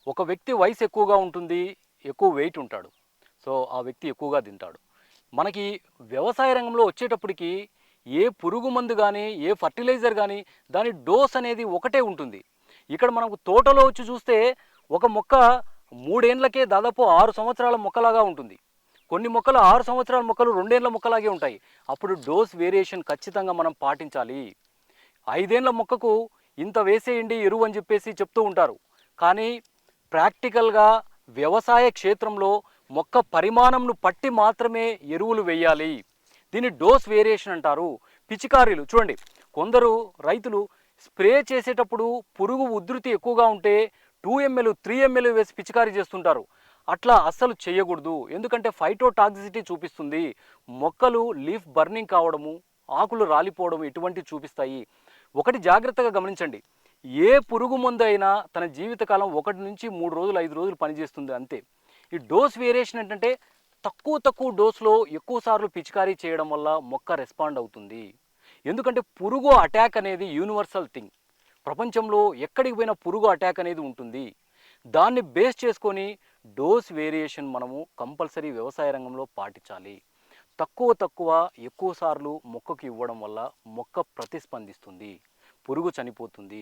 ఒక వ్యక్తి వయసు ఎక్కువగా ఉంటుంది, ఎక్కువ వెయిట్ ఉంటాడు. సో, ఆ వ్యక్తి ఎక్కువగా తింటాడు. మనకి వ్యవసాయ రంగంలో వచ్చేటప్పటికి ఏ పురుగు మందు గానీ, ఏ ఫర్టిలైజర్ గానీ, దాని డోస్ అనేది ఒకటే ఉంటుంది. ఇక్కడ మనకు తోటలో వచ్చి చూస్తే ఒక మొక్క 3 ఏండ్లకే దాదాపు 6 సంవత్సరాల మొక్కలాగా ఉంటుంది. కొన్ని మొక్కలు 6 సంవత్సరాల మొక్కలు 2 ఏండ్ల మొక్కలాగే ఉంటాయి. అప్పుడు డోస్ వేరియేషన్ ఖచ్చితంగా మనం పాటించాలి. 5 ఏండ్ల మొక్కకు ఇంత వేసేయండి ఎరువు అని చెప్పేసి చెప్తూ ఉంటారు. కానీ ప్రాక్టికల్‌గా వ్యవసాయ క్షేత్రంలో మొక్క పరిమాణంను పట్టి మాత్రమే ఎరువులు వేయాలి. దీన్ని డోస్ వేరియేషన్ అంటారు. పిచికారీలు చూడండి, కొందరు రైతులు స్ప్రే చేసేటప్పుడు పురుగు ఉధృతి ఎక్కువగా ఉంటే 2 ఎంఎల్, 3 ఎంఎల్ వేసి పిచికారీ చేస్తుంటారు. అట్లా అస్సలు చేయకూడదు. ఎందుకంటే ఫైటోటాక్సిసిటీ చూపిస్తుంది. మొక్కలు లీఫ్ బర్నింగ్ కావడము, ఆకులు రాలిపోవడం ఇటువంటివి చూపిస్తాయి. ఒకటి జాగ్రత్తగా గమనించండి. ఏ పురుగు మందు అయినా తన జీవితకాలం 1 నుంచి 3 రోజులు, 5 రోజులు పనిచేస్తుంది అంతే. ఈ డోస్ వేరియేషన్ ఏంటంటే తక్కువ డోస్‌లో ఎక్కువ సార్లు పిచికారీ చేయడం వల్ల మొక్క రెస్పాండ్ అవుతుంది. ఎందుకంటే పురుగు అటాక్ అనేది యూనివర్సల్ థింగ్. ప్రపంచంలో ఎక్కడికి పోయినా పురుగు అటాక్ అనేది ఉంటుంది. దాన్ని బేస్ చేసుకొని డోస్ వేరియేషన్ మనము కంపల్సరీ వ్యవసాయ రంగంలో పాటించాలి. తక్కువ ఎక్కువ సార్లు మొక్కకి ఇవ్వడం వల్ల మొక్క ప్రతిస్పందిస్తుంది. పురుగు చనిపోతుంది.